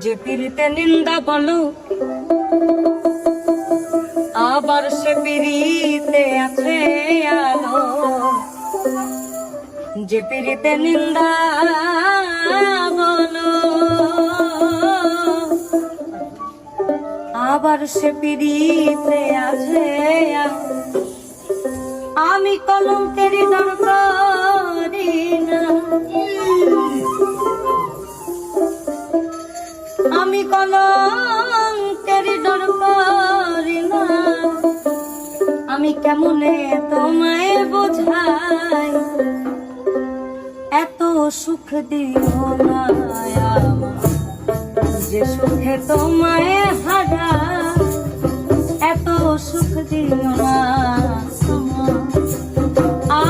যে পিড়িতে নিন্দা বলো আবার সে পিড়িতে আছে আলো। যে পিড়িতে নিন্দা বলো আবার সে পিড়িতে আছে আলো। আমি কলঙ্কের ডর করি না, আমি কলঙ্কের ডর করি না। আমি কেমনে তোমায় বোঝাই, এত সুখ দিও না আমার, যে সুখে তোমায় হারা এত সুখ দিও না।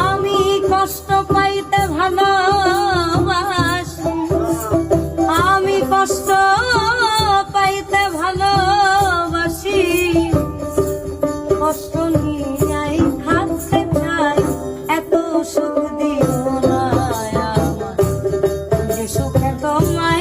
আমি কষ্ট পাইতে ভালোবাসি, আমি কষ্ট পাইতে ভালোবাসি, কষ্ট নিয়ে থাকতে চাই, এত সুখ দিও না আমার, যে সুখে তোমায়